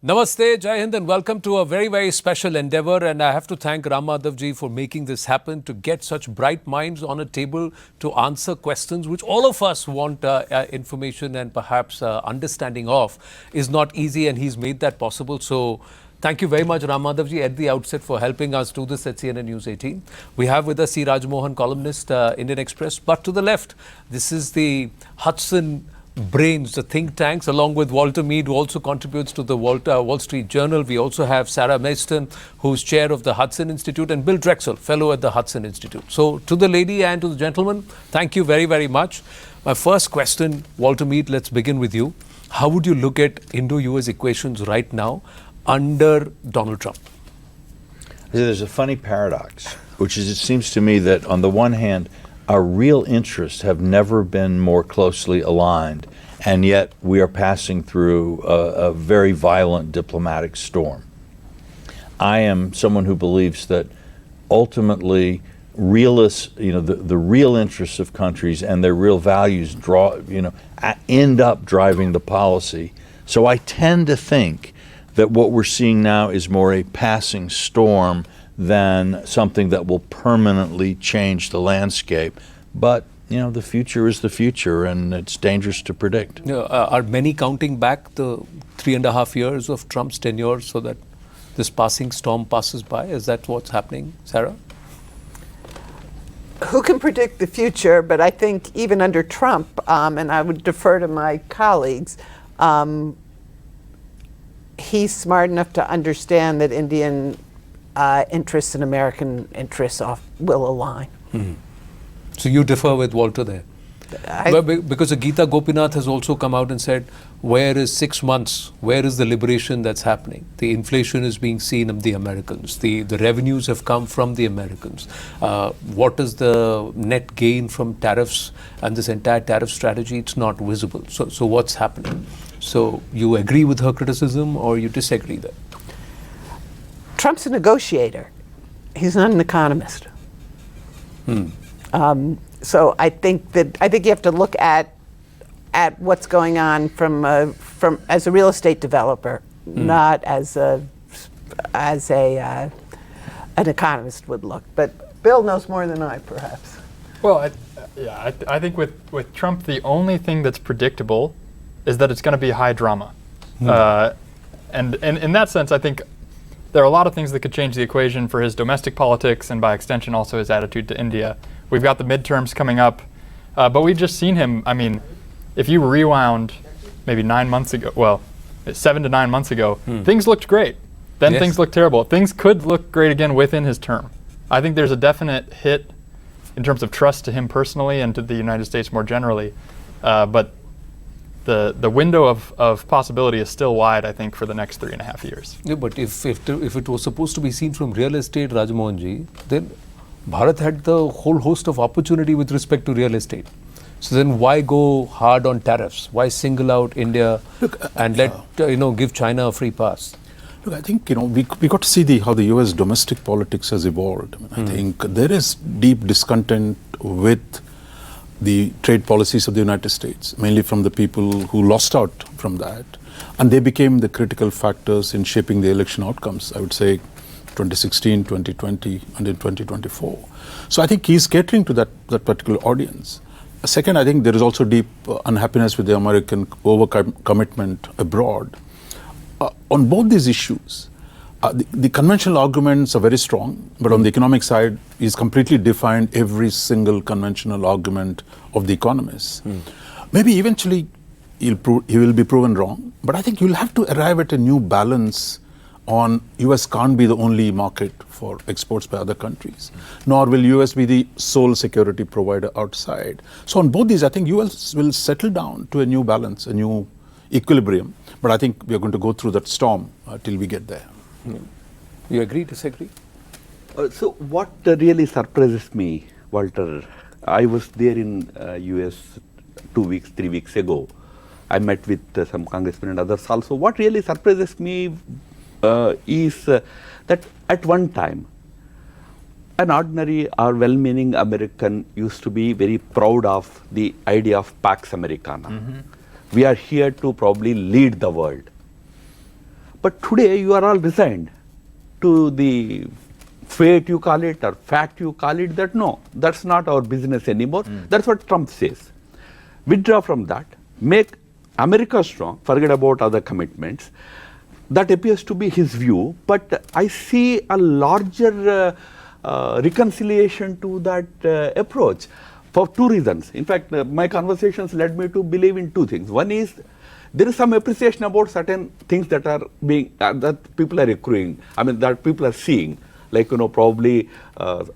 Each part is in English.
Namaste, Jai Hind, and welcome to a very, very special endeavor. And I have to thank Ram Madhavji for making this happen, to get such bright minds on a table to answer questions which all of us want information and perhaps understanding of is not easy, and he's made that possible. So thank you very much, Ram Madhavji, at the outset for helping us do this at CNN News 18. We have with us C. Rajmohan, columnist, Indian Express. But to the left, this is the Hudson brains, the think tanks, along with Walter Mead, who also contributes to the Wall Street Journal. We also have Sarah Maidstone, who's chair of the Hudson Institute, and Bill Drexel, fellow at the Hudson Institute. So to the lady and to the gentleman, thank you very, very much. My first question, Walter Mead, let's begin with you. How would you look at Indo-US equations right now under Donald Trump? There's a funny paradox, which is, it seems to me that on the one hand, our real interests have never been more closely aligned, and yet we are passing through a very violent diplomatic storm. I am someone who believes that ultimately realists, the real interests of countries and their real values end up driving the policy. So I tend to think that what we're seeing now is more a passing storm than something that will permanently change the landscape. But, the future is the future, and it's dangerous to predict. Are many counting back the 3.5 years of Trump's tenure so that this passing storm passes by? Is that what's happening, Sarah? Who can predict the future? But I think even under Trump, and I would defer to my colleagues, he's smart enough to understand that Indian interests and American interests will align. Mm-hmm. So you differ with Walter there? Because Geeta Gopinath has also come out and said, where is 6 months? Where is the liberation that's happening? The inflation is being seen of the Americans. The revenues have come from the Americans. What is the net gain from tariffs and this entire tariff strategy? It's not visible. So what's happening? So you agree with her criticism or you disagree there? Trump's a negotiator. He's not an economist. So I think you have to look at what's going on from as a real estate developer, not as an economist would look. But Bill knows more than I, perhaps. Well, I think with Trump, the only thing that's predictable is that it's going to be high drama, and in that sense, I think there are a lot of things that could change the equation for his domestic politics and by extension also his attitude to India. We've got the midterms coming up, but we've just seen him. I mean, if you rewound maybe 9 months ago, 7 to 9 months ago, things looked great. Then things looked terrible. Things could look great again within his term. I think there's a definite hit in terms of trust to him personally and to the United States more generally. But the window of possibility is still wide, I think, for the next 3.5 years. Yeah, but if it was supposed to be seen from real estate, Rajmohanji, then Bharat had the whole host of opportunity with respect to real estate. So then why go hard on tariffs? Why single out India and give China a free pass? Look, I think, we got to see how the US domestic politics has evolved. I think there is deep discontent with the trade policies of the United States, mainly from the people who lost out from that. And they became the critical factors in shaping the election outcomes, I would say 2016, 2020, and in 2024. So I think he's catering to that particular audience. Second, I think there is also deep unhappiness with the American overcommitment abroad. On both these issues, the conventional arguments are very strong, but on the economic side, he's completely defined every single conventional argument of the economists. Maybe eventually he will be proven wrong, but I think you'll have to arrive at a new balance on US can't be the only market for exports by other countries, nor will US be the sole security provider outside. So on both these, I think US will settle down to a new balance, a new equilibrium, but I think we are going to go through that storm till we get there. You agree, disagree? So what really surprises me, Walter, I was there in US 3 weeks ago. I met with some congressmen and others also. What really surprises me is that at one time, an ordinary or well-meaning American used to be very proud of the idea of Pax Americana. We are here to probably lead the world. But today you are all resigned to the fate you call it or fact you call it, that no, that's not our business anymore. That's what Trump says. Withdraw from that, make America strong, forget about other commitments. That appears to be his view, but I see a larger reconciliation to that approach for two reasons. In fact, my conversations led me to believe in two things. One is there is some appreciation about certain things that are being that people are accruing. I mean, that people are seeing. Like, probably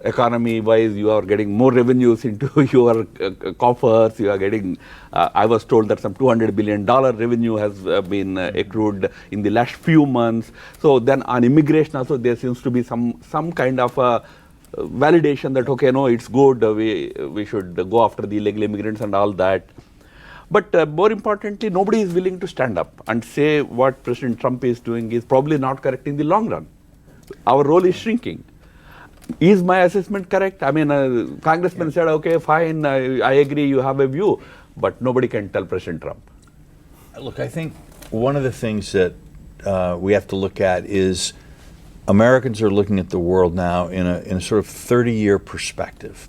economy-wise, you are getting more revenues into your coffers. You are getting, I was told that some $200 billion revenue has been accrued in the last few months. So then on immigration also, there seems to be some kind of validation that, okay, no, it's good, we should go after the illegal immigrants and all that. But more importantly, nobody is willing to stand up and say what President Trump is doing is probably not correct in the long run. Our role is shrinking. Is my assessment correct? I mean, Congressman said, okay, fine, I agree, you have a view, but nobody can tell President Trump. Look, I think one of the things that we have to look at is Americans are looking at the world now in a sort of 30-year perspective.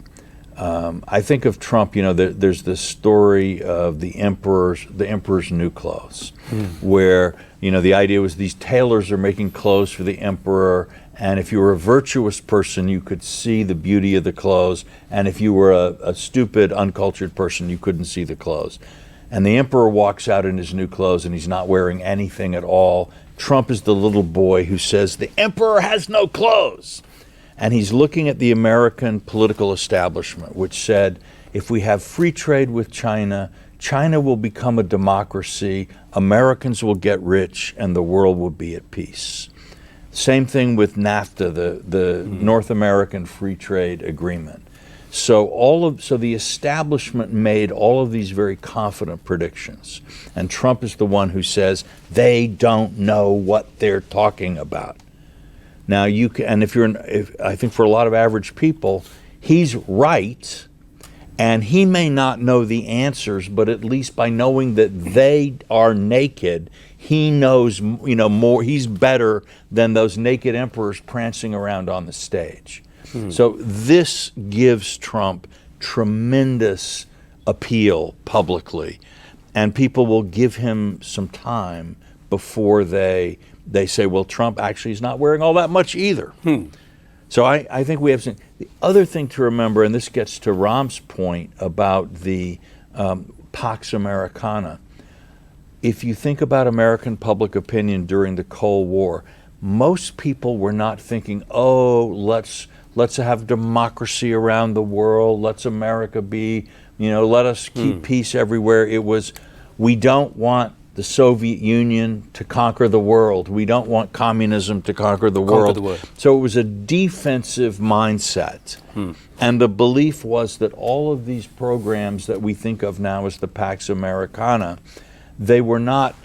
I think of Trump, there's this story of the emperor's new clothes, where, the idea was these tailors are making clothes for the emperor, and if you were a virtuous person, you could see the beauty of the clothes, and if you were a stupid, uncultured person, you couldn't see the clothes. And the emperor walks out in his new clothes, and he's not wearing anything at all. Trump is the little boy who says, the emperor has no clothes. And he's looking at the American political establishment, which said, if we have free trade with China, China will become a democracy, Americans will get rich, and the world will be at peace. Same thing with NAFTA, the North American Free Trade Agreement. So the establishment made all of these very confident predictions. And Trump is the one who says, they don't know what they're talking about. Now I think for a lot of average people, he's right, and he may not know the answers, but at least by knowing that they are naked, he knows, more. He's better than those naked emperors prancing around on the stage. So this gives Trump tremendous appeal publicly, and people will give him some time before they say, well, Trump actually is not wearing all that much either. So I think we have some. The other thing to remember, and this gets to Ram's point about the Pax Americana, if you think about American public opinion during the Cold War, most people were not thinking, oh, let's have democracy around the world, let's America be, let us keep peace everywhere. It was, we don't want the Soviet Union to conquer the world. We don't want communism to conquer the world. So it was a defensive mindset. And the belief was that all of these programs that we think of now as the Pax Americana, they were not,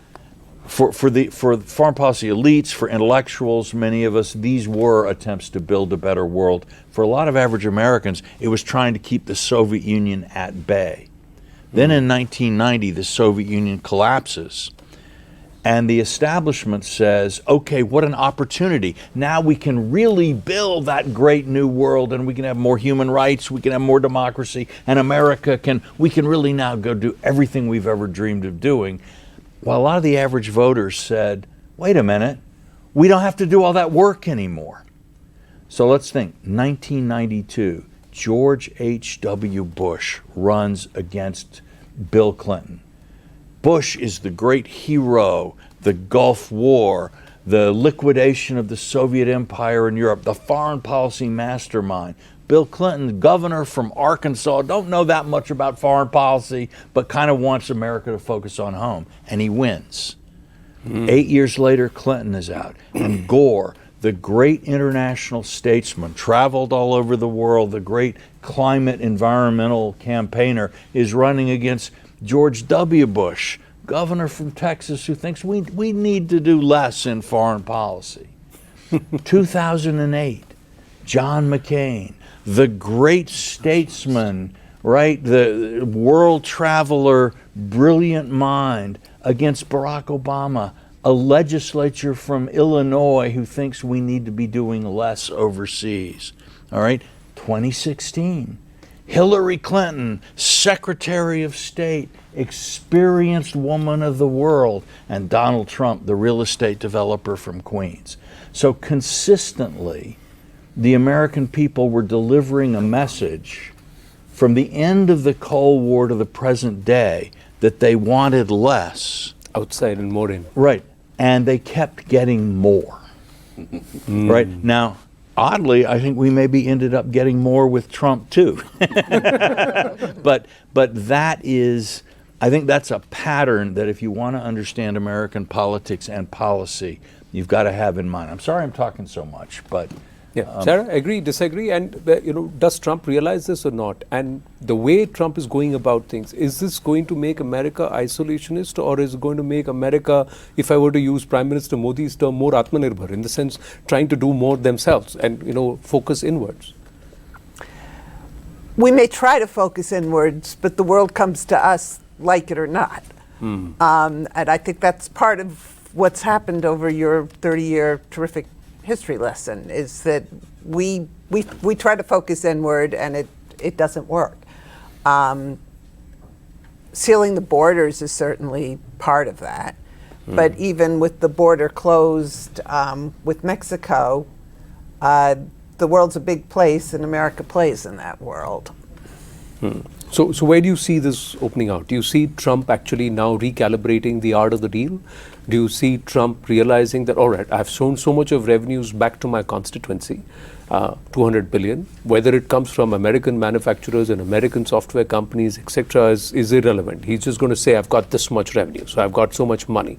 for foreign policy elites, for intellectuals, many of us, these were attempts to build a better world. For a lot of average Americans, it was trying to keep the Soviet Union at bay. Then in 1990, the Soviet Union collapses, and the establishment says, okay, what an opportunity. Now we can really build that great new world, and we can have more human rights, we can have more democracy, and we can really now go do everything we've ever dreamed of doing. While a lot of the average voters said, wait a minute, we don't have to do all that work anymore. So let's think, 1992. George H.W. Bush runs against Bill Clinton. Bush is the great hero, the Gulf War, the liquidation of the Soviet Empire in Europe, the foreign policy mastermind. Bill Clinton, governor from Arkansas, don't know that much about foreign policy, but kind of wants America to focus on home, and he wins. 8 years later, Clinton is out, and Gore, the great international statesman, traveled all over the world, the great climate environmental campaigner, is running against George W. Bush, governor from Texas, who thinks we need to do less in foreign policy. 2008, John McCain, the great statesman, right, the world traveler, brilliant mind, against Barack Obama, a legislature from Illinois who thinks we need to be doing less overseas. All right, 2016. Hillary Clinton, Secretary of State, experienced woman of the world, and Donald Trump, the real estate developer from Queens. So consistently, the American people were delivering a message from the end of the Cold War to the present day that they wanted less. Outside and more in. Right. And they kept getting more. Right. Now, oddly, I think we maybe ended up getting more with Trump too. but that is, I think that's a pattern that if you want to understand American politics and policy, you've got to have in mind. I'm sorry I'm talking so much, but Sarah, agree, disagree, and does Trump realize this or not? And the way Trump is going about things, is this going to make America isolationist, or is it going to make America, if I were to use Prime Minister Modi's term, more Atmanirbhar, in the sense trying to do more themselves and focus inwards? We may try to focus inwards, but the world comes to us like it or not. And I think that's part of what's happened over your 30-year terrific history lesson, is that we try to focus inward and it doesn't work. Sealing the borders is certainly part of that. But even with the border closed with Mexico, the world's a big place and America plays in that world. So where do you see this opening out? Do you see Trump actually now recalibrating the art of the deal? Do you see Trump realizing that, all right, I've shown so much of revenues back to my constituency, 200 billion, whether it comes from American manufacturers and American software companies, etc., is irrelevant. He's just going to say, I've got this much revenue, so I've got so much money.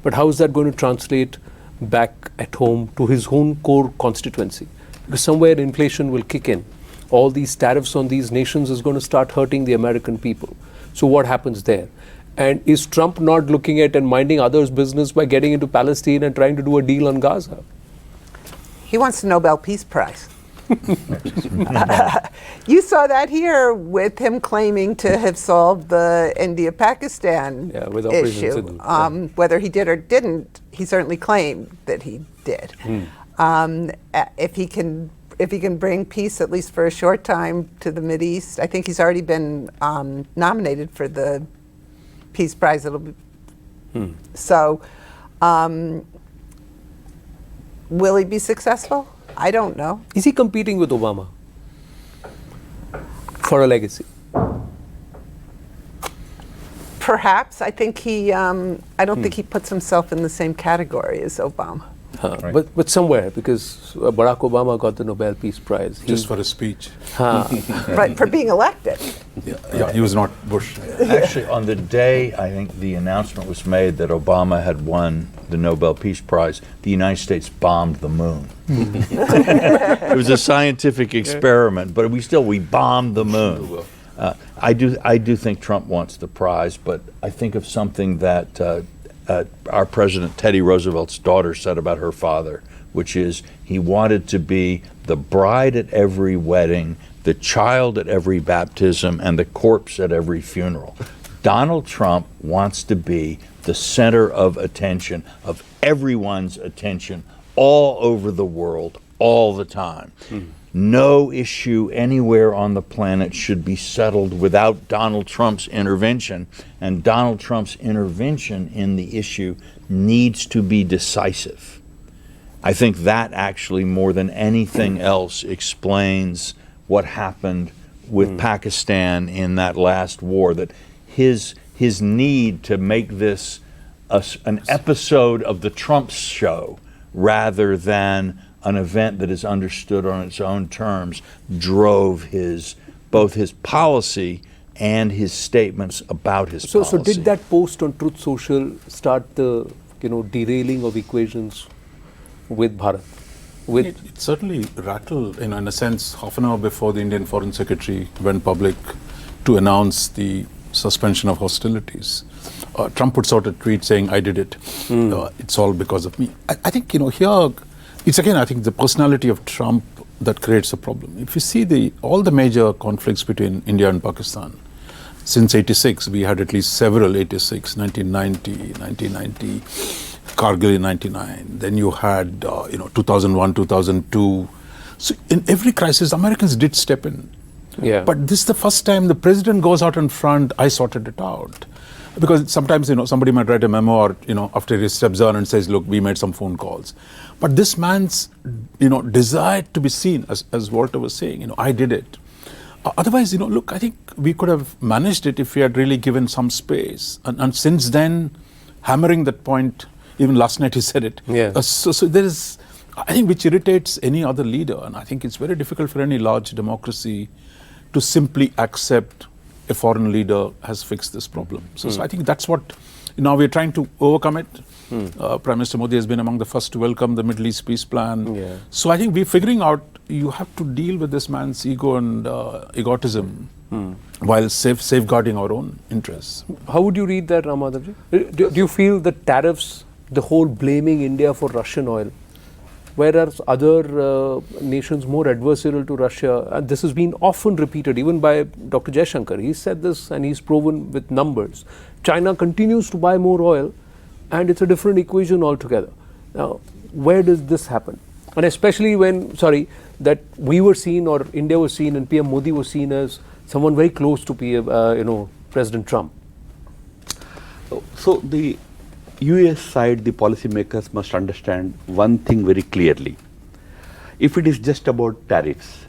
But how is that going to translate back at home to his own core constituency? Because somewhere inflation will kick in. All these tariffs on these nations is going to start hurting the American people. So what happens there? And is Trump not looking at and minding others' business by getting into Palestine and trying to do a deal on Gaza? He wants the Nobel Peace Prize. You saw that here with him claiming to have solved the India-Pakistan with Operation issue. Sindhu. Whether he did or didn't, he certainly claimed that he did. If he can bring peace, at least for a short time, to the Mideast, I think he's already been nominated for the Peace Prize. It'll be so. Will he be successful? I don't know. Is he competing with Obama for a legacy? Perhaps. I think he. I don't think he puts himself in the same category as Obama. Right. But somewhere, because Barack Obama got the Nobel Peace Prize. Just for a speech. Right, for being elected. Yeah, he was not Bush. Actually, on the day I think the announcement was made that Obama had won the Nobel Peace Prize, the United States bombed the moon. It was a scientific experiment, but we bombed the moon. I do think Trump wants the prize, but I think of something that our president, Teddy Roosevelt's daughter, said about her father, which is he wanted to be the bride at every wedding, the child at every baptism, and the corpse at every funeral. Donald Trump wants to be the center of attention, of everyone's attention, all over the world, all the time. No issue anywhere on the planet should be settled without Donald Trump's intervention, and Donald Trump's intervention in the issue needs to be decisive. I think that actually, more than anything else, explains what happened with Pakistan in that last war, that his need to make this an episode of the Trump show rather than an event that is understood on its own terms drove both his policy and his statements about his policy. So did that post on Truth Social start the derailing of equations with Bharat? It certainly rattled, in a sense, half an hour before the Indian Foreign Secretary went public to announce the suspension of hostilities. Trump puts out a tweet saying, I did it. It's all because of me. I think, here, it's again, I think, the personality of Trump that creates a problem. If you see all the major conflicts between India and Pakistan, since 86, we had at least several, 86, 1990, Kargil in 99. Then you had 2001, 2002. So in every crisis, Americans did step in. Yeah. But this is the first time the president goes out in front. I sorted it out. Because sometimes, somebody might write a memo or, after he steps on and says, look, we made some phone calls. But this man's, desire to be seen, as Walter was saying, I did it. Otherwise, look, I think we could have managed it if we had really given some space. And since then, hammering that point, even last night he said it. Yeah. So there is, I think, which irritates any other leader. And I think it's very difficult for any large democracy to simply accept a foreign leader has fixed this problem. So I think that's what, now we're trying to overcome it. Prime Minister Modi has been among the first to welcome the Middle East peace plan. Yeah. So I think we're figuring out you have to deal with this man's ego and egotism while safeguarding our own interests. How would you read that, Ram Madhavji? Do you feel that tariffs, the whole blaming India for Russian oil, whereas other nations more adversarial to Russia, and this has been often repeated even by Dr. Jaishankar. He said this and he's proven with numbers. China continues to buy more oil and it's a different equation altogether. Now, where does this happen? And especially when, that we were seen or India was seen and PM Modi was seen as someone very close to President Trump. So the US side, the policymakers must understand one thing very clearly. If it is just about tariffs,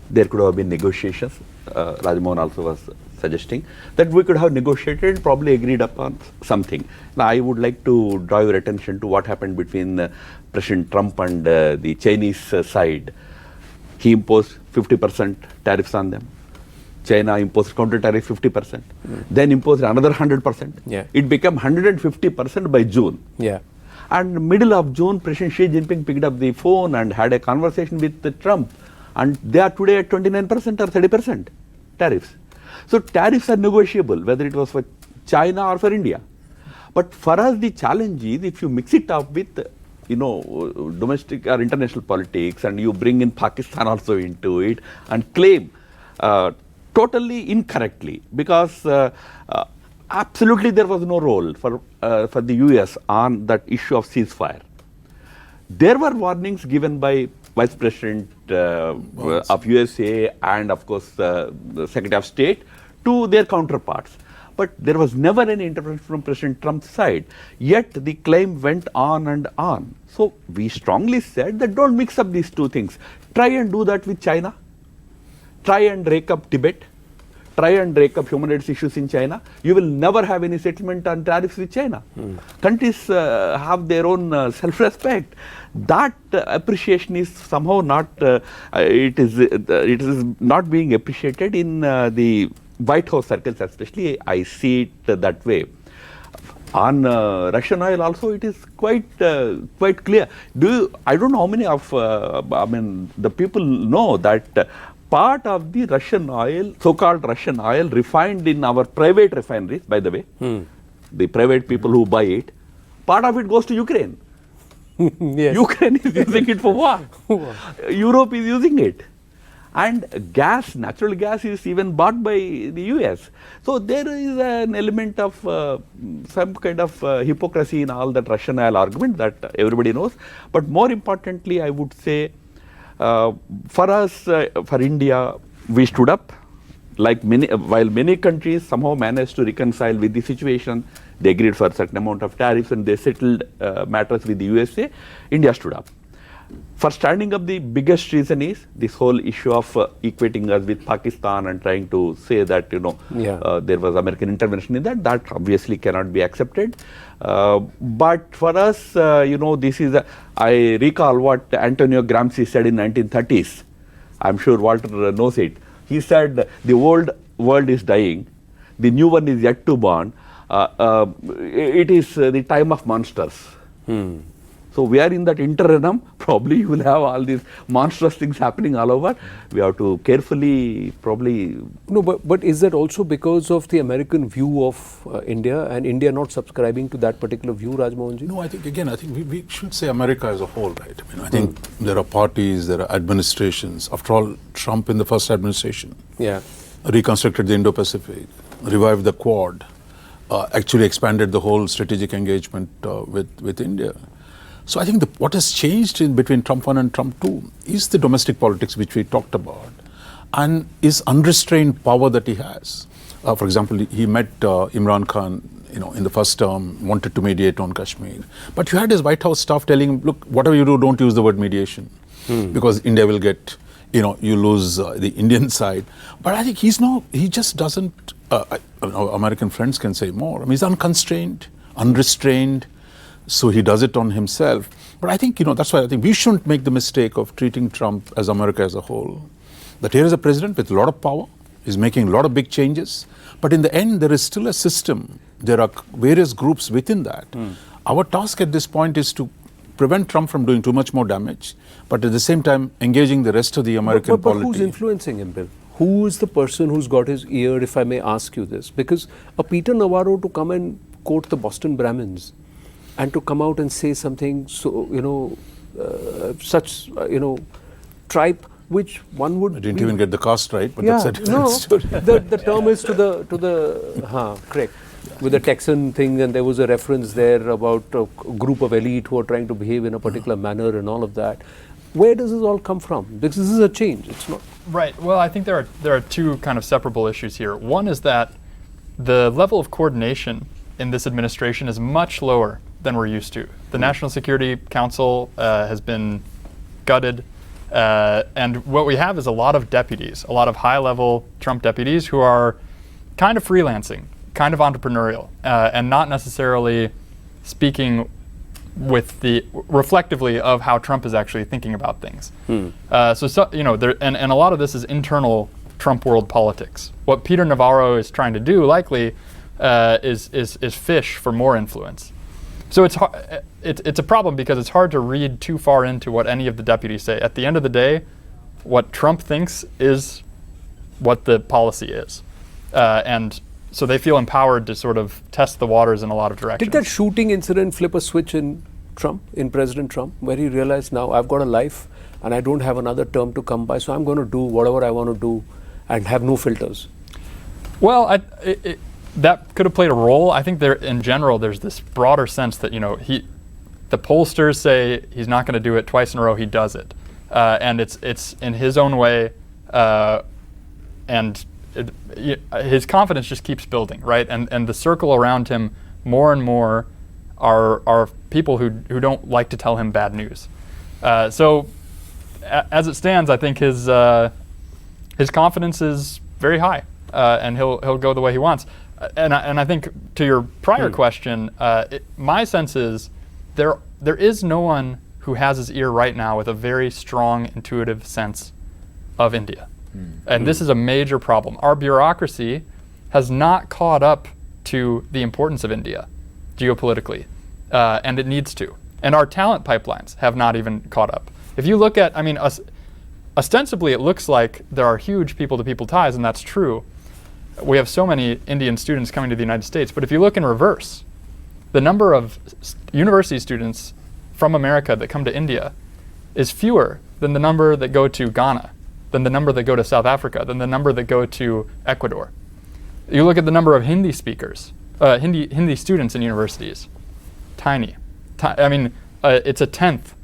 there could have been negotiations. Rajmohan also was suggesting that we could have negotiated and probably agreed upon something. Now, I would like to draw your attention to what happened between President Trump and the Chinese side. He imposed 50% tariffs on them. China imposed counter tariff 50%, then imposed another 100%. Yeah. It became 150% by June. Yeah. And middle of June, President Xi Jinping picked up the phone and had a conversation with Trump. And they are today at 29% or 30% tariffs. So tariffs are negotiable, whether it was for China or for India. But for us, the challenge is if you mix it up with domestic or international politics and you bring in Pakistan also into it and claim totally incorrectly, because absolutely there was no role for the US on that issue of ceasefire. There were warnings given by Vice President of USA and of course the Secretary of State to their counterparts. But there was never any intervention from President Trump's side. Yet the claim went on and on. So we strongly said that don't mix up these two things. Try and do that with China. Try and rake up Tibet. Try and rake up human rights issues in China. You will never have any settlement on tariffs with China. Countries have their own self-respect. That appreciation is somehow not, it is not being appreciated in the White House circles especially. I see it that way. On Russian oil also it is quite clear. I don't know how many of, the people know that part of the Russian oil, so-called Russian oil refined in our private refineries, by the way, the private people who buy it, part of it goes to Ukraine. Yes. Ukraine is using it for what? Europe is using it. And gas, natural gas is even bought by the US. So there is an element of some kind of hypocrisy in all that Russian oil argument that everybody knows. But more importantly, I would say, for us, for India, we stood up. Like while many countries somehow managed to reconcile with the situation, they agreed for a certain amount of tariffs and they settled matters with the USA, India stood up. For standing up, the biggest reason is this whole issue of equating us with Pakistan and trying to say that, there was American intervention in that. That obviously cannot be accepted. But for us, this is, I recall what Antonio Gramsci said in 1930s. I'm sure Walter knows it. He said, the old world is dying. The new one is yet to born. It is the time of monsters. So we are in that interim. Probably you will have all these monstrous things happening all over. We have to carefully probably... No, but is that also because of the American view of India and India not subscribing to that particular view, Rajmohanji? No, I think we should say America as a whole, right? I think there are parties, there are administrations. After all, Trump in the first administration reconstructed the Indo-Pacific, revived the Quad, actually expanded the whole strategic engagement with India. So I think what has changed in between Trump 1 and Trump 2 is the domestic politics which we talked about, and is unrestrained power that he has. For example, he met Imran Khan, in the first term, wanted to mediate on Kashmir. But you had his White House staff telling him, look, whatever you do, don't use the word mediation, because India will get, you lose the Indian side. But I think he just doesn't, American friends can say more. I mean, he's unconstrained, unrestrained, so he does it on himself. But I think, that's why I think we shouldn't make the mistake of treating Trump as America as a whole. That here is a president with a lot of power, is making a lot of big changes, but in the end, there is still a system. There are various groups within that. Our task at this point is to prevent Trump from doing too much more damage, but at the same time, engaging the rest of the American polity. But who's influencing him, Bill? Who is the person who's got his ear, if I may ask you this? Because a Peter Navarro to come and quote the Boston Brahmins and to come out and say something so, tripe, which one would... I didn't even get the cast right, but that's a different no, story. the term is correct. With the Texan thing, and there was a reference there about a group of elite who are trying to behave in a particular manner and all of that. Where does this all come from? Because this is a change, it's not... Right. Well, I think there are two kind of separable issues here. One is that the level of coordination in this administration is much lower than we're used to. The National Security Council has been gutted, and what we have is a lot of deputies, a lot of high-level Trump deputies who are kind of freelancing, kind of entrepreneurial, and not necessarily speaking reflectively of how Trump is actually thinking about things. And a lot of this is internal Trump world politics. What Peter Navarro is trying to do, likely, is fish for more influence. So it's a problem because it's hard to read too far into what any of the deputies say. At the end of the day, what Trump thinks is what the policy is, and so they feel empowered to sort of test the waters in a lot of directions. Did that shooting incident flip a switch in President Trump, where he realized, now I've got a life and I don't have another term to come by, so I'm going to do whatever I want to do and have no filters? Well, that could have played a role. I think in general, there's this broader sense that, the pollsters say he's not going to do it twice in a row, he does it. And it's in his own way, and his confidence just keeps building, right? And the circle around him more and more are people who don't like to tell him bad news. So as it stands, I think his confidence is very high, and he'll go the way he wants. And I think to your prior question, my sense is there is no one who has his ear right now with a very strong intuitive sense of India. And this is a major problem. Our bureaucracy has not caught up to the importance of India geopolitically, and it needs to. And our talent pipelines have not even caught up. If you look at, ostensibly it looks like there are huge people-to-people ties, and that's true. We have so many Indian students coming to the United States, but if you look in reverse, the number of university students from America that come to India is fewer than the number that go to Ghana, than the number that go to South Africa, than the number that go to Ecuador. You look at the number of Hindi speakers, Hindi students in universities, tiny. It's a tenth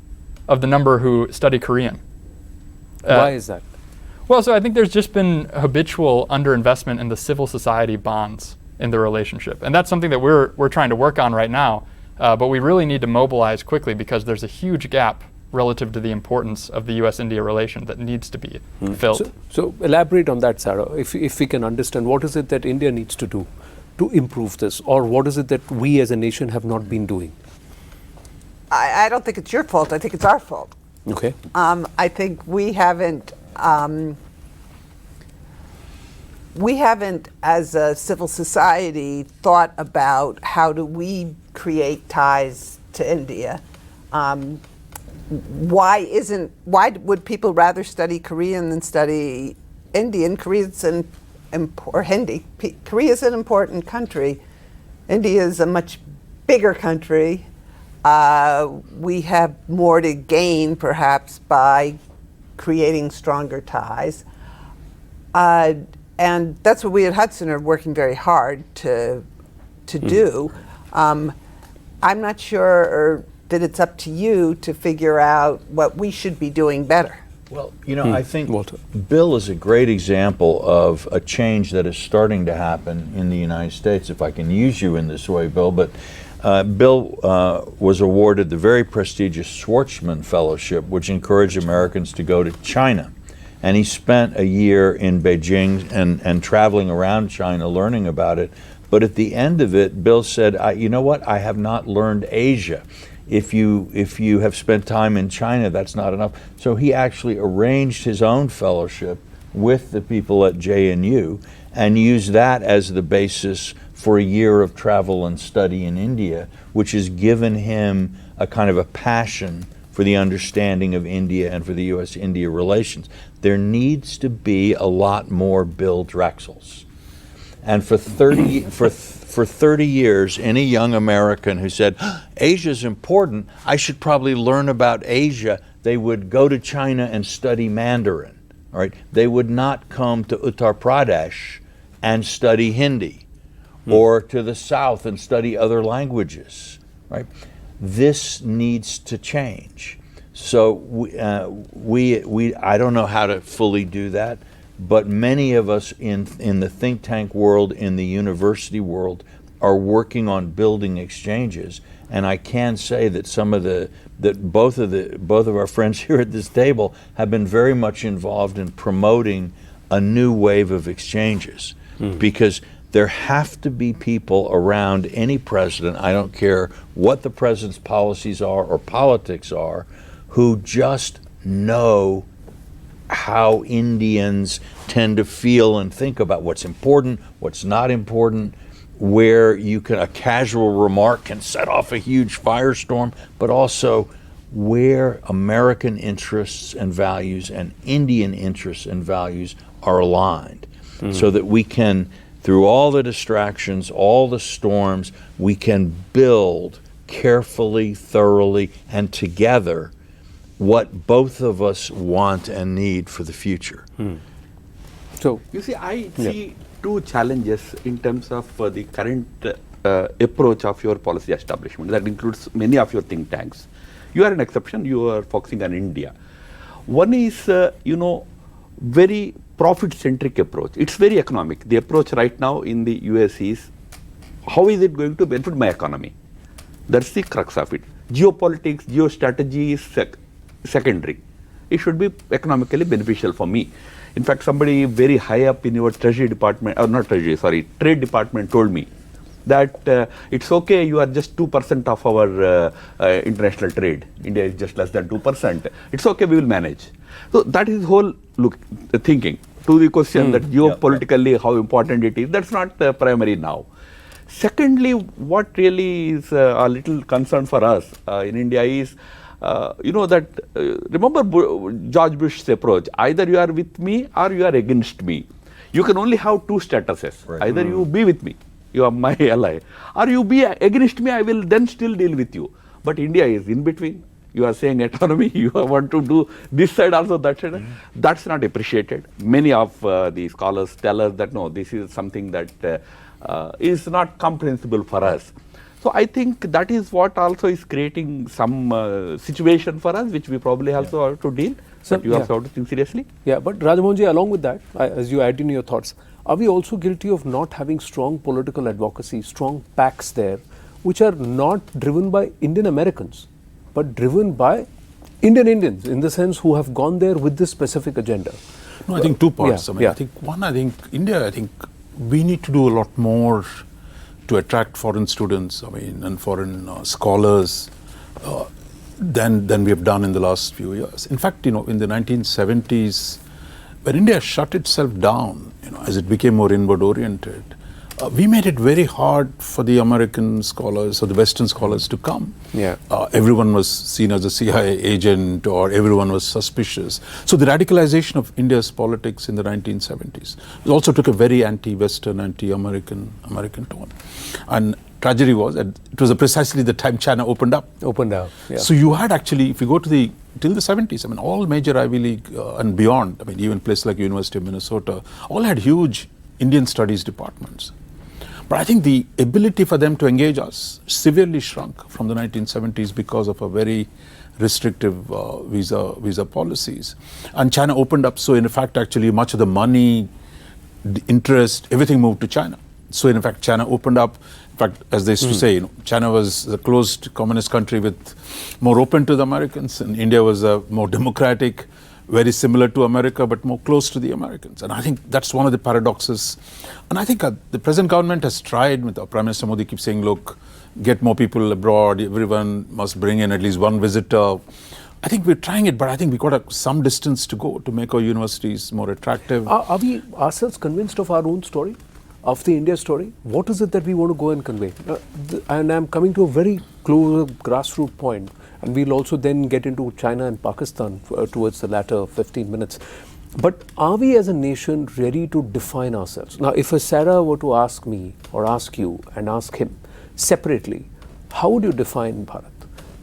of the number who study Korean. Why is that? Well, so I think there's just been habitual underinvestment in the civil society bonds in the relationship. And that's something that we're trying to work on right now, but we really need to mobilize quickly because there's a huge gap relative to the importance of the US-India relation that needs to be filled. So elaborate on that, Sarah, if we can understand what is it that India needs to do to improve this, or what is it that we as a nation have not been doing? I don't think it's your fault. I think it's our fault. Okay. I think we haven't, as a civil society, thought about how do we create ties to India. Why would people rather study Korean than study Indian? Or Hindi. Korea is an important country. India is a much bigger country. We have more to gain, perhaps, by creating stronger ties. And that's what we at Hudson are working very hard to to do. I'm not sure that it's up to you to figure out what we should be doing better. Well, I think Bill is a great example of a change that is starting to happen in the United States, if I can use you in this way, Bill. But Bill was awarded the very prestigious Schwarzman Fellowship, which encouraged Americans to go to China. And he spent a year in Beijing and traveling around China learning about it. But at the end of it, Bill said, you know what, I have not learned Asia. If you have spent time in China, that's not enough. So he actually arranged his own fellowship with the people at JNU and used that as the basis for a year of travel and study in India, which has given him a kind of a passion for the understanding of India and for the U.S.-India relations. There needs to be a lot more Bill Drexels. And for 30 years, any young American who said, Asia's important, I should probably learn about Asia, they would go to China and study Mandarin. All right? They would not come to Uttar Pradesh and study Hindi, or to the south and study other languages. Right? This needs to change. So I don't know how to fully do that, but many of us in the think tank world, in the university world, are working on building exchanges. And I can say that both of our friends here at this table have been very much involved in promoting a new wave of exchanges, because there have to be people around any president, I don't care what the president's policies are or politics are, who just know how Indians tend to feel and think about what's important, what's not important, where a casual remark can set off a huge firestorm, but also where American interests and values and Indian interests and values are aligned, so that we can, through all the distractions, all the storms, we can build carefully, thoroughly, and together what both of us want and need for the future. So you see, I see two challenges in terms of the current approach of your policy establishment. That includes many of your think tanks. You are an exception. You are focusing on India. One is, very profit-centric approach. It's very economic. The approach right now in the US is, how is it going to benefit my economy? That's the crux of it. Geopolitics, geostrategy is secondary. It should be economically beneficial for me. In fact, somebody very high up in your Treasury Department, or not Treasury, sorry, Trade Department told me that it's okay, you are just 2% of our international trade. India is just less than 2%. It's okay, we will manage. So that is whole thinking. To the question that geopolitically how important it is, that's not primary now. Secondly, what really is a little concern for us in India is, remember George Bush's approach, either you are with me or you are against me. You can only have two statuses. Right. Either you be with me, you are my ally, or you be against me, I will then still deal with you. But India is in between. You are saying autonomy, you want to do this side also, that side. That's not appreciated. Many of the scholars tell us that no, this is something that is not comprehensible for us. So I think that is what also is creating some situation for us, which we probably also have to deal. So you also have to think seriously. Yeah, but Rajamohanji, along with that, as you add in your thoughts, are we also guilty of not having strong political advocacy, strong PACs there, which are not driven by Indian Americans, but driven by Indians, in the sense who have gone there with this specific agenda? No, I think two parts. I think one, India, we need to do a lot more to attract foreign students, and foreign scholars than we have done in the last few years. In fact, in the 1970s, when India shut itself down, as it became more inward-oriented, we made it very hard for the American scholars or the Western scholars to come. Everyone was seen as a CIA agent, or everyone was suspicious. So the radicalization of India's politics in the 1970s also took a very anti-Western, anti-American tone. And tragedy was that it was precisely the time China opened up. So you had actually, if you go to till the 70s, all major Ivy League and beyond, even places like University of Minnesota, all had huge Indian studies departments. But I think the ability for them to engage us severely shrunk from the 1970s because of a very restrictive visa policies. And China opened up, so in fact actually much of the money, the interest, everything moved to China. So in fact China opened up, in fact as they used to say, China was a closed communist country with more open to the Americans, and India was a more democratic, very similar to America, but more close to the Americans. And I think that's one of the paradoxes. And I think the present government has tried, with Prime Minister Modi keeps saying, look, get more people abroad, everyone must bring in at least one visitor. I think we're trying it, but I think we've got some distance to go to make our universities more attractive. Are we ourselves convinced of our own story, of the India story? What is it that we want to go and convey? And I'm coming to a very close grassroots point. And we'll also then get into China and Pakistan towards the latter 15 minutes. But are we as a nation ready to define ourselves? Now, if a Sarah were to ask me or ask you and ask him separately, how would you define Bharat?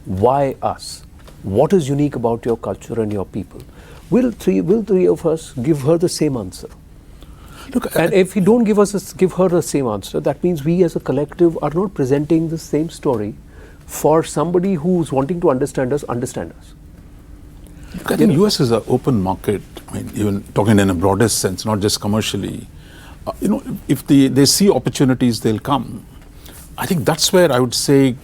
Why us? What is unique about your culture and your people? Will three of us give her the same answer? Look, And if you don't give her the same answer, that means we as a collective are not presenting the same story for somebody who's wanting to understand us. Look, I think US is an open market. I mean, even talking in a broadest sense, not just commercially. If they see opportunities, they'll come. I think that's where I would say,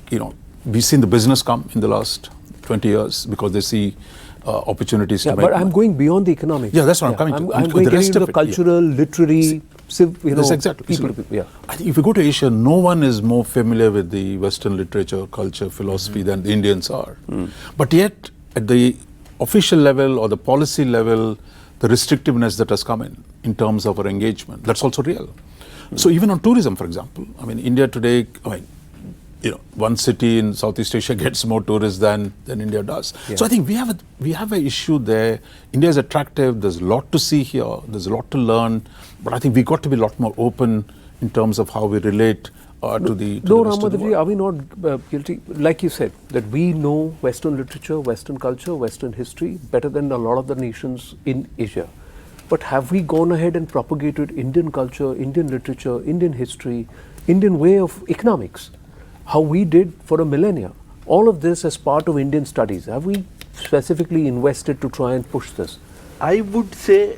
we've seen the business come in the last 20 years because they see opportunities to make but I'm going beyond the economics. Yeah, that's what I'm coming to. I'm going into the cultural, literary, that's exactly. people to people. Yeah. I think if you go to Asia, no one is more familiar with the Western literature, culture, philosophy than the Indians are. But yet, at the official level or the policy level, the restrictiveness that has come in terms of our engagement, that's also real. So even on tourism, for example, I mean, India today, one city in Southeast Asia gets more tourists than India does. Yeah. So I think we have an issue there. India is attractive. There's a lot to see here. There's a lot to learn. But I think we got to be a lot more open in terms of how we relate to the rest of the world. Are we not guilty? Like you said, that we know Western literature, Western culture, Western history better than a lot of the nations in Asia. But have we gone ahead and propagated Indian culture, Indian literature, Indian history, Indian way of economics? How we did for a millennia. All of this as part of Indian studies. Have we specifically invested to try and push this? I would say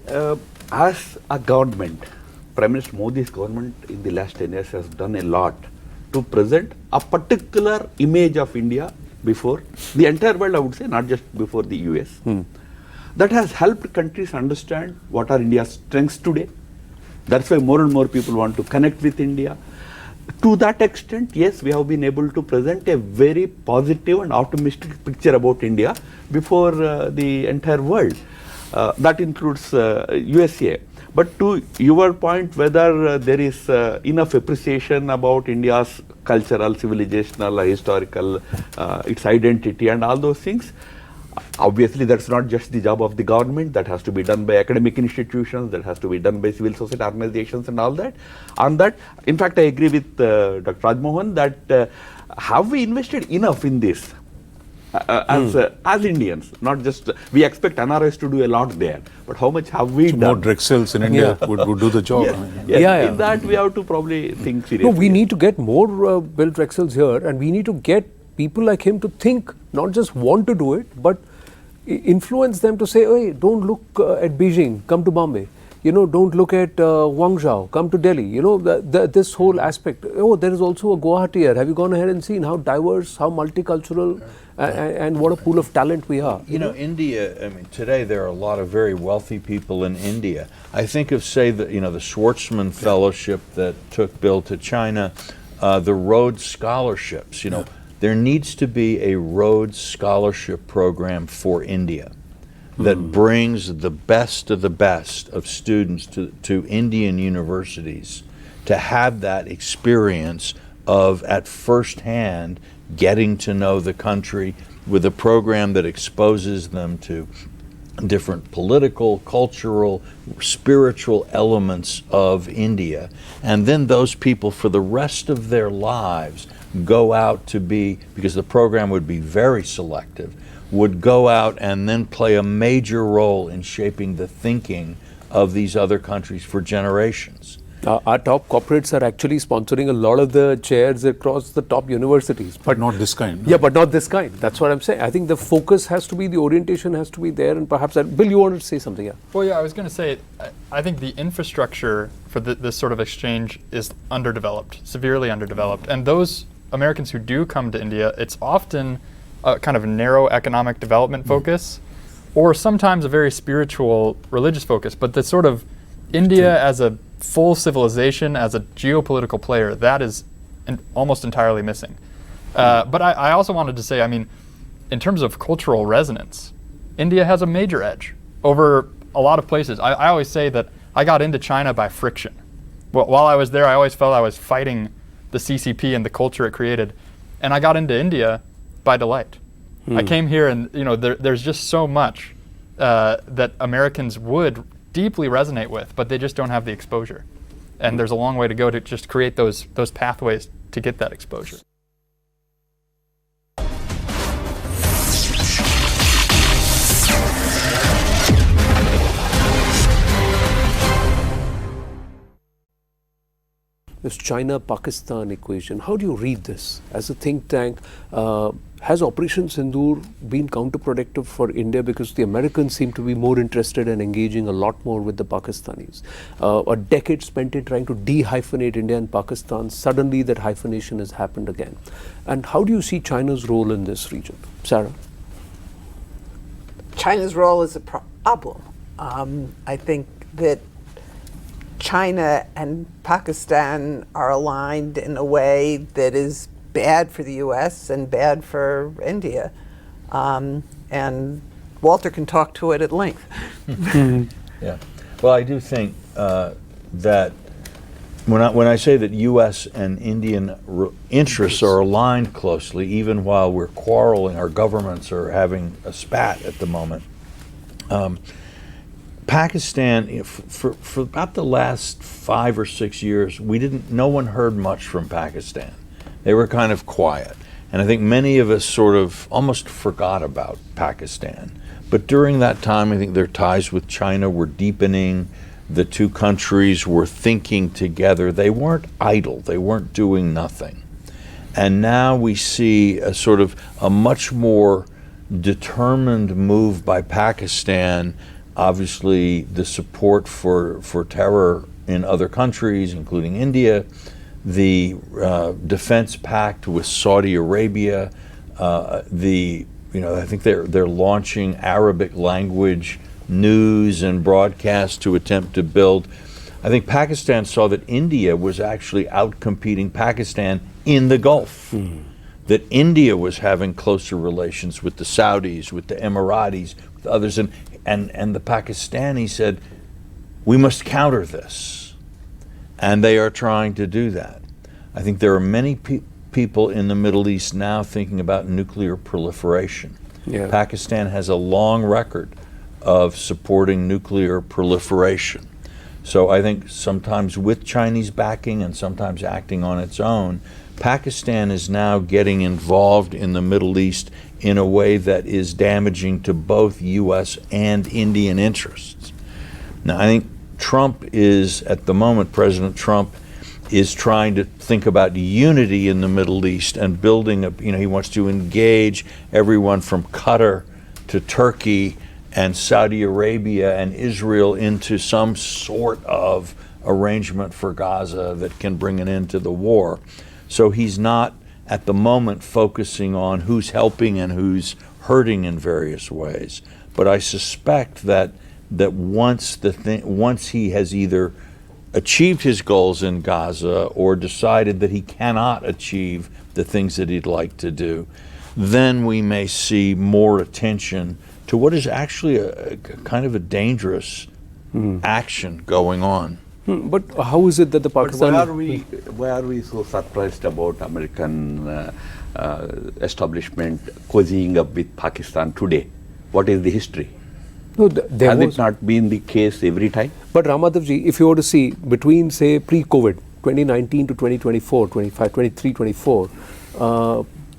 as a government, Prime Minister Modi's government in the last 10 years has done a lot to present a particular image of India before the entire world, I would say, not just before the US. That has helped countries understand what are India's strengths today. That's why more and more people want to connect with India. To that extent, yes, we have been able to present a very positive and optimistic picture about India before the entire world. That includes USA. But to your point, whether there is enough appreciation about India's cultural, civilizational, historical, its identity and all those things, obviously that's not just the job of the government. That has to be done by academic institutions, that has to be done by civil society organizations and all that. On that, in fact, I agree with Dr. Rajmohan that have we invested enough in this as Indians? Not just, we expect NRS to do a lot there, but how much have we done? More Drexels in India would do the job. In that we have to probably think seriously. No, we need to get more Bill Drexels here, and we need to get people like him to think, not just want to do it, but influence them to say, hey, don't look at Beijing, come to Bombay. Don't look at Guangzhou, come to Delhi. This whole aspect. Oh, there is also a Guwahati here. Have you gone ahead and seen how diverse, how multicultural, and what a pool of talent we are? India, I mean, today there are a lot of very wealthy people in India. I think of, say, the Schwarzman Fellowship that took Bill to China, the Rhodes Scholarships, There needs to be a Rhodes Scholarship program for India that brings the best of students to Indian universities to have that experience of, at first hand, getting to know the country with a program that exposes them to different political, cultural, spiritual elements of India. And then those people, for the rest of their lives, go out to be, because the program would be very selective, would go out and then play a major role in shaping the thinking of these other countries for generations. Our top corporates are actually sponsoring a lot of the chairs across the top universities. But not this kind. Yeah, but not this kind. That's what I'm saying. I think the focus has to be, the orientation has to be there, and perhaps Bill, you wanted to say something? Yeah. Well, yeah, I was going to say, I think the infrastructure for this sort of exchange is underdeveloped, severely underdeveloped. And those Americans who do come to India, it's often a kind of narrow economic development focus, or sometimes a very spiritual, religious focus. But the sort of India as a full civilization, as a geopolitical player, that is almost entirely missing. But I also wanted to say, I mean, in terms of cultural resonance, India has a major edge over a lot of places. I always say that I got into China by friction. Well, while I was there, I always felt I was fighting the CCP and the culture it created. And I got into India by delight. I came here and, there's just so much that Americans would deeply resonate with, but they just don't have the exposure. And there's a long way to go to just create those pathways to get that exposure. This China-Pakistan equation, how do you read this? As a think tank, has Operation Sindoor been counterproductive for India because the Americans seem to be more interested in engaging a lot more with the Pakistanis? A decade spent in trying to de-hyphenate India and Pakistan, suddenly that hyphenation has happened again. And how do you see China's role in this region? Sarah? China's role is a problem. I think that China and Pakistan are aligned in a way that is bad for the U.S. and bad for India. And Walter can talk to it at length. Yeah. Well, I do think that when I say that U.S. and Indian interests are aligned closely, even while we're quarreling, our governments are having a spat at the moment. Pakistan, for about the last 5 or 6 years, no one heard much from Pakistan. They were kind of quiet. And I think many of us sort of almost forgot about Pakistan. But during that time, I think their ties with China were deepening. The two countries were thinking together. They weren't idle. They weren't doing nothing. And now we see a sort of a much more determined move by Pakistan. Obviously, the support for terror in other countries, including India, the defense pact with Saudi Arabia, I think they're launching Arabic language news and broadcast to attempt to build. I think Pakistan saw that India was actually outcompeting Pakistan in the Gulf. That India was having closer relations with the Saudis, with the Emiratis, with others, and the Pakistanis said, we must counter this. And they are trying to do that. I think there are many people in the Middle East now thinking about nuclear proliferation. Yeah. Pakistan has a long record of supporting nuclear proliferation. So I think sometimes with Chinese backing and sometimes acting on its own, Pakistan is now getting involved in the Middle East in a way that is damaging to both U.S. and Indian interests. Now, I think Trump is, at the moment, President Trump is trying to think about unity in the Middle East and building he wants to engage everyone from Qatar to Turkey and Saudi Arabia and Israel into some sort of arrangement for Gaza that can bring an end to the war. So he's not, at the moment, focusing on who's helping and who's hurting in various ways. But I suspect that once he has either achieved his goals in Gaza or decided that he cannot achieve the things that he'd like to do, then we may see more attention to what is actually a kind of a dangerous action going on. But how is it that the Pakistani... Why are we so surprised about American establishment cozying up with Pakistan today? What is the history? No, Has it not been the case every time? But Ramadevji, if you were to see between, say, pre-COVID, 2019 to 2024, 25, 23, 24,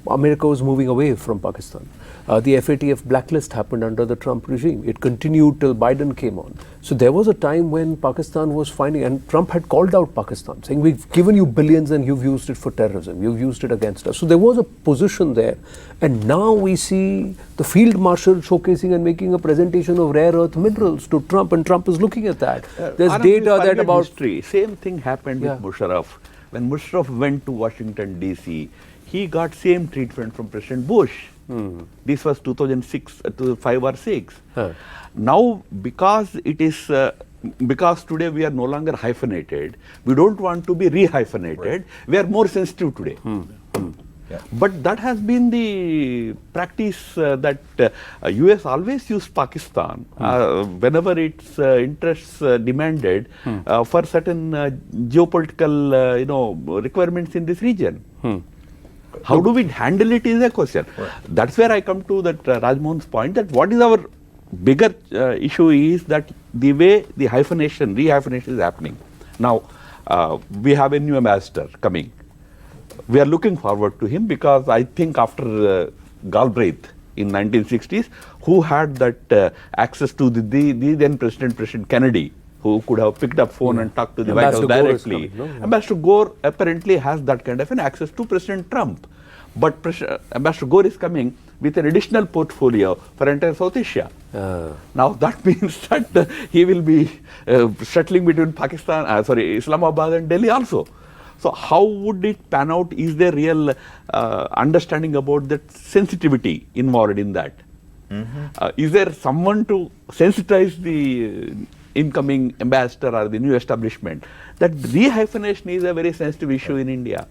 America was moving away from Pakistan. The FATF blacklist happened under the Trump regime. It continued till Biden came on. So there was a time when Pakistan was finding, and Trump had called out Pakistan, saying, we've given you billions and you've used it for terrorism. You've used it against us. So there was a position there. And now we see the field marshal showcasing and making a presentation of rare earth minerals to Trump, and Trump is looking at that. There's Anand, data that about... history. Same thing happened with Musharraf. When Musharraf went to Washington, D.C., he got same treatment from President Bush. This was 2006, 2005 or 6. Now, because it is, because today we are no longer hyphenated, we don't want to be re-hyphenated, we are more sensitive today. But that has been the practice that US always used Pakistan whenever its interests demanded for certain geopolitical requirements in this region. How do we handle it is a question. That's where I come to that Rajmohan's point, that what is our bigger issue is that the way the hyphenation, re-hyphenation is happening. Now, we have a new ambassador coming. We are looking forward to him because I think after Galbraith in 1960s, who had that access to the then President Kennedy, who could have picked up phone and talked to the White House directly. Ambassador Gore apparently has that kind of an access to President Trump. But Ambassador Gore is coming with an additional portfolio for entire South Asia. Now that means that he will be settling between Islamabad and Delhi also. So how would it pan out? Is there real understanding about that sensitivity involved in that? Is there someone to sensitize the incoming ambassador or the new establishment that re-hyphenation is a very sensitive issue in India?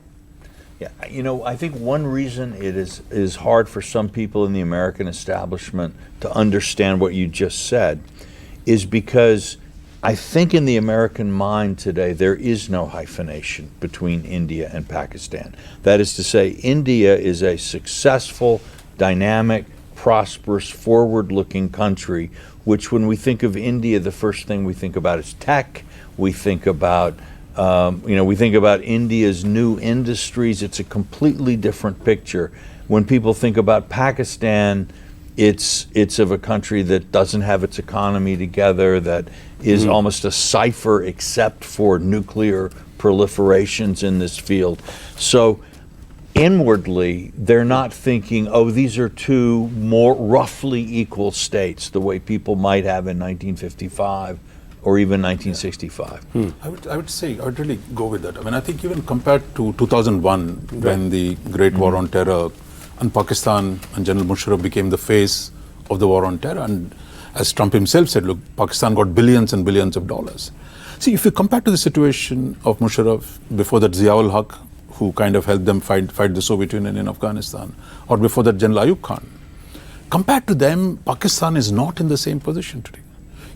Yeah, you know, I think one reason it is hard for some people in the American establishment to understand what you just said is because I think in the American mind today there is no hyphenation between India and Pakistan. That is to say, India is a successful, dynamic, prosperous, forward-looking country, which when we think of India, the first thing we think about is tech. We think about we think about India's new industries. It's a completely different picture. When people think about Pakistan, it's of a country that doesn't have its economy together, that is almost a cipher except for nuclear proliferations in this field. So inwardly, they're not thinking, oh, these are two more roughly equal states, the way people might have in 1955 or even 1965. I would say, I would really go with that. I mean, I think even compared to 2001, when the Great War on Terror and Pakistan and General Musharraf became the face of the war on terror, and as Trump himself said, look, Pakistan got billions and billions of dollars. See, if you compare to the situation of Musharraf, before that Ziaul Haq, who kind of helped them fight the Soviet Union in Afghanistan, or before that General Ayub Khan, compared to them, Pakistan is not in the same position today.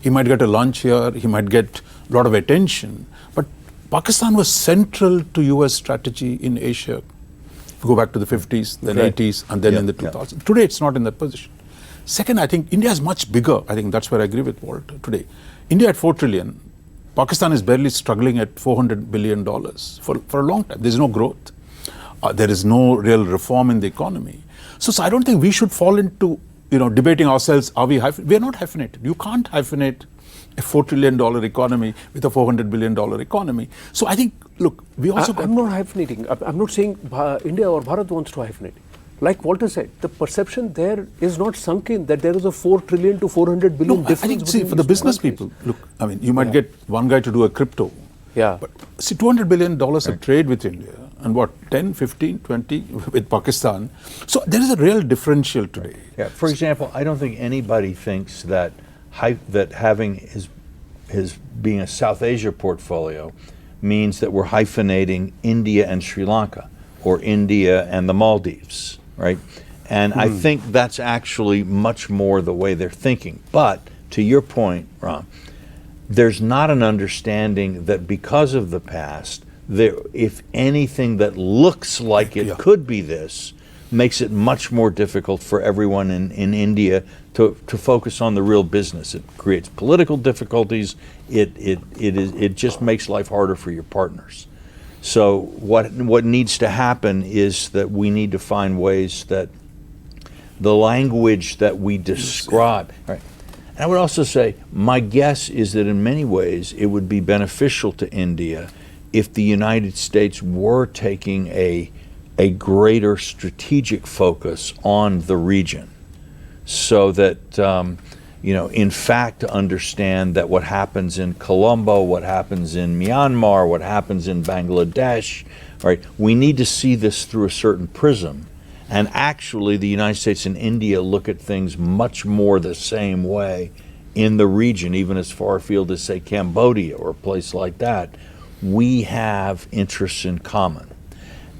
He might get a lunch here, he might get a lot of attention, but Pakistan was central to US strategy in Asia. If you go back to the 50s, then 80s, and then in the 2000s. Today, it's not in that position. Second, I think India is much bigger. I think that's where I agree with Walter today. India at 4 trillion, Pakistan is barely struggling at $400 billion for a long time. There's no growth. There is no real reform in the economy. So I don't think we should fall into debating ourselves, are we hyphenated? We are not hyphenated. You can't hyphenate a $4 trillion economy with a $400 billion economy. So I think, look, we also I'm not hyphenating. I'm not saying India or Bharat wants to hyphenate. Like Walter said, the perception there is not sunk in that there is a 4 trillion to 400 billion difference. I think, see, for the business people, look, I mean, you might get one guy to do a crypto. But see, $200 billion of trade with India, and what, 10, 15, 20 with Pakistan. So there is a real differential today. Yeah. For example, I don't think anybody thinks that having his being a South Asia portfolio means that we're hyphenating India and Sri Lanka or India and the Maldives, right? And I think that's actually much more the way they're thinking. But to your point, Ram, there's not an understanding that because of the past, if anything that looks like it could be this, makes it much more difficult for everyone in India to focus on the real business. It creates political difficulties. It just makes life harder for your partners. So what needs to happen is that we need to find ways that the language that we describe. Right. And I would also say, my guess is that in many ways it would be beneficial to India if the United States were taking a greater strategic focus on the region, so that, in fact, to understand that what happens in Colombo, what happens in Myanmar, what happens in Bangladesh, right, we need to see this through a certain prism. And actually, the United States and India look at things much more the same way in the region, even as far afield as, say, Cambodia or a place like that. We have interests in common.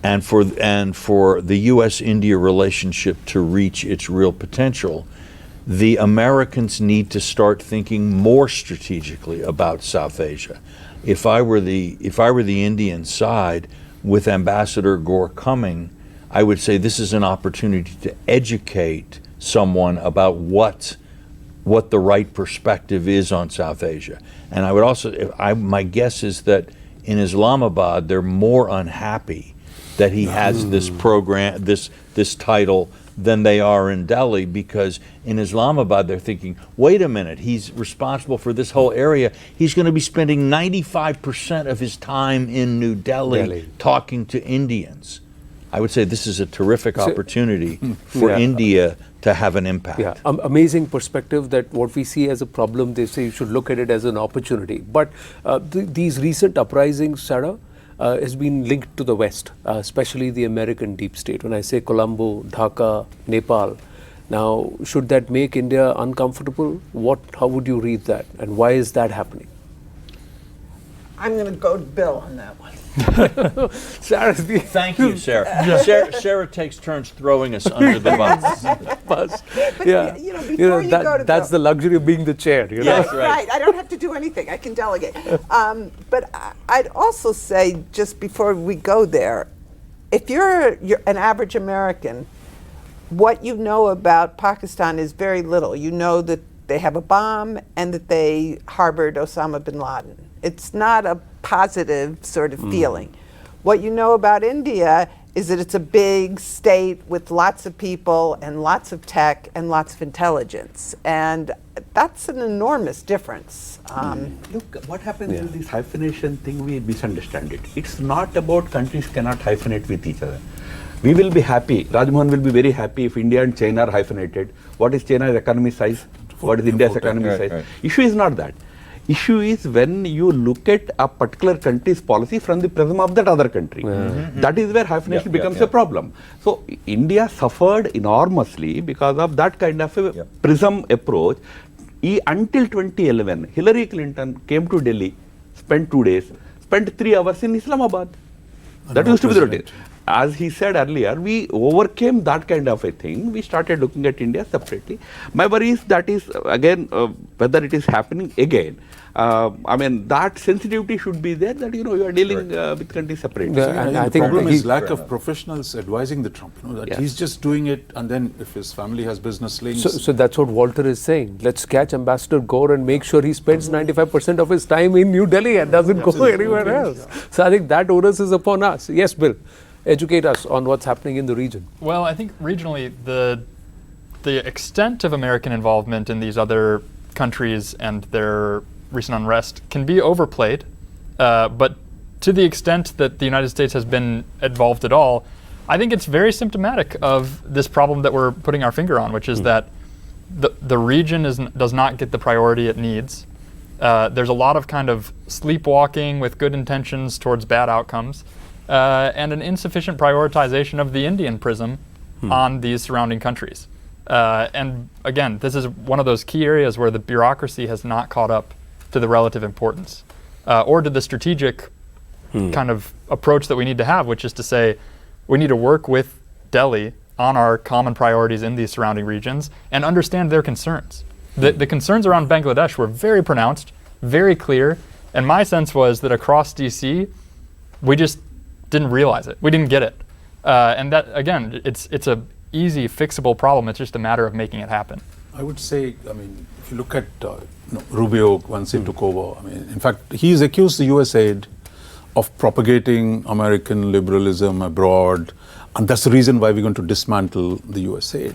And for the U.S.-India relationship to reach its real potential, the Americans need to start thinking more strategically about South Asia. If I were the Indian side, with Ambassador Gore coming, I would say this is an opportunity to educate someone about what the right perspective is on South Asia. And I would also, my guess is that in Islamabad, they're more unhappy that he has this program, this title, than they are in Delhi, because in Islamabad they're thinking, wait a minute, he's responsible for this whole area. He's going to be spending 95% of his time in New Delhi talking to Indians. I would say this is a terrific opportunity for India to have an impact. Yeah, amazing perspective that what we see as a problem, they say you should look at it as an opportunity. But these recent uprisings, Sarah, has been linked to the West, especially the American deep state. When I say Colombo, Dhaka, Nepal, now should that make India uncomfortable? How would you read that, and why is that happening? I'm going to go to Bill on that one. Sarah, thank you, Sarah. Sarah takes turns throwing us under the bus. But before you go to that's Bill, the luxury of being the chair. Yes, right. I don't have to do anything. I can delegate. But I'd also say, just before we go there, if you're an average American, what you know about Pakistan is very little. You know that they have a bomb and that they harbored Osama bin Laden. It's not a positive sort of feeling. What you know about India is that it's a big state with lots of people and lots of tech and lots of intelligence. And that's an enormous difference. Look, what happens with this hyphenation thing, we misunderstand it. It's not about countries cannot hyphenate with each other. We will be happy, Rajmohan will be very happy if India and China are hyphenated. What is China's economy size? What is India's economy size? Right. Issue is not that. Issue is when you look at a particular country's policy from the prism of that other country. That is where hyphenation becomes a problem. So India suffered enormously because of that kind of a prism approach. Until 2011, Hillary Clinton came to Delhi, spent 2 days, spent 3 hours in Islamabad. That used to be the routine. As he said earlier, we overcame that kind of a thing. We started looking at India separately. My worry is that is, again, whether it is happening again. That sensitivity should be there, that, you are dealing with countries separately. I think the problem is lack of professionals advising the Trump. That he's just doing it, and then if his family has business links. So that's what Walter is saying. Let's catch Ambassador Gore and make sure he spends 95% of his time in New Delhi and doesn't go anywhere else. So I think that onus is upon us. Yes, Bill. Educate us on what's happening in the region. Well, I think regionally, the extent of American involvement in these other countries and their recent unrest can be overplayed, but to the extent that the United States has been involved at all, I think it's very symptomatic of this problem that we're putting our finger on, which is that the region does not get the priority it needs. There's a lot of kind of sleepwalking with good intentions towards bad outcomes. And an insufficient prioritization of the Indian prism on these surrounding countries. And again, this is one of those key areas where the bureaucracy has not caught up to the relative importance, or to the strategic kind of approach that we need to have, which is to say, we need to work with Delhi on our common priorities in these surrounding regions and understand their concerns. The concerns around Bangladesh were very pronounced, very clear, and my sense was that across DC, we just didn't realize it. We didn't get it. And that, again, it's a easy, fixable problem. It's just a matter of making it happen. I would say, if you look at Rubio once he took over, in fact, he's accused the USAID of propagating American liberalism abroad, and that's the reason why we're going to dismantle the USAID.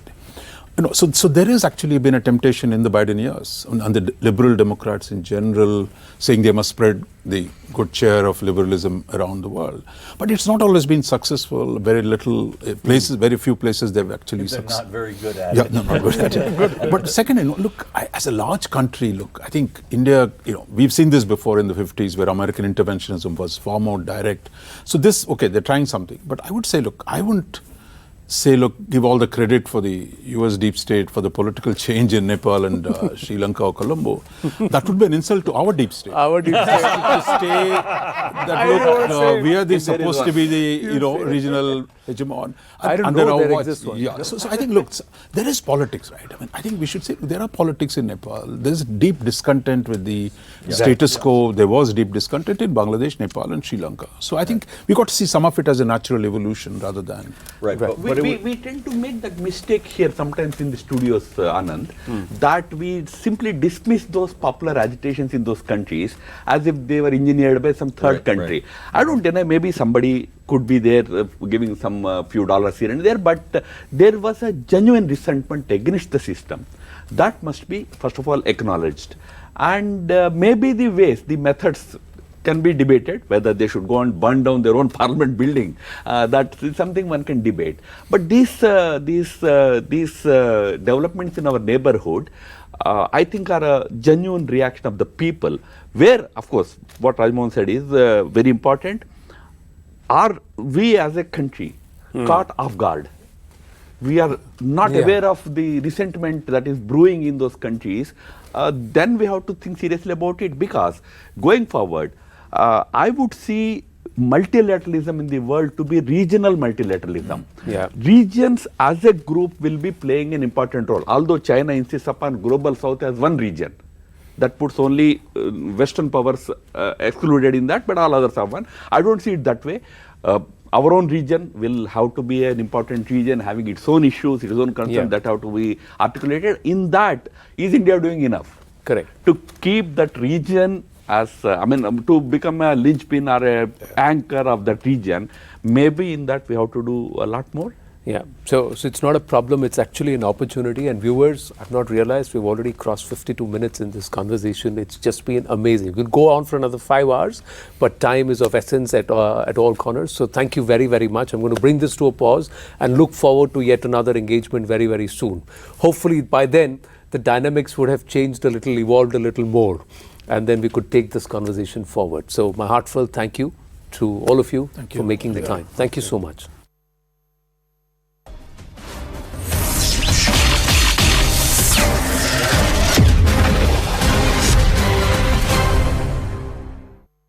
So there has actually been a temptation in the Biden years, and the liberal Democrats in general, saying they must spread the good cheer of liberalism around the world. But it's not always been successful. Very little places, very few places they've actually They're succeeded. not very good at Yeah, it. no, not good at it. But second, look, as a large country, I think India, we've seen this before in the 50s where American interventionism was far more direct. So this, okay, they're trying something. But I would say, look, I wouldn't say, give all the credit for the US deep state for the political change in Nepal and Sri Lanka or Colombo. That would be an insult to our deep state. Our deep state. To say that, we are supposed to be the, regional hegemon. I don't under know our there watch. exists one. Yeah. So I think, there is politics, right? I mean, I think we should say there are politics in Nepal. There's deep discontent with the status quo. There was deep discontent in Bangladesh, Nepal, and Sri Lanka. So I think we got to see some of it as a natural evolution rather than Right. We tend to make that mistake here sometimes in the studios, Anand, that we simply dismiss those popular agitations in those countries as if they were engineered by some third country. Right. I don't deny maybe somebody could be there giving some few dollars here and there, but there was a genuine resentment against the system. That must be, first of all, acknowledged. And maybe the ways, the methods can be debated, whether they should go and burn down their own parliament building. That is something one can debate. But these developments in our neighborhood, I think are a genuine reaction of the people, where, of course, what Rajmohan said is very important. Are we as a country caught off guard? We are not aware of the resentment that is brewing in those countries. Then we have to think seriously about it, because going forward, I would see multilateralism in the world to be regional multilateralism. Yeah. Regions as a group will be playing an important role. Although China insists upon global south as one region, that puts only Western powers excluded in that, but all others are one. I don't see it that way. Our own region will have to be an important region, having its own issues, its own concerns that have to be articulated. In that, is India doing enough? Correct. To keep that region as, to become a linchpin or a anchor of that region, maybe in that we have to do a lot more. Yeah, so it's not a problem, it's actually an opportunity. And viewers, I've not realized we've already crossed 52 minutes in this conversation. It's just been amazing. We could go on for another 5 hours, but time is of essence at all corners. So thank you very, very much. I'm going to bring this to a pause and look forward to yet another engagement very, very soon. Hopefully by then, the dynamics would have changed a little, evolved a little more, and then we could take this conversation forward. So my heartfelt thank you to all of you for making the time. Thank you so much.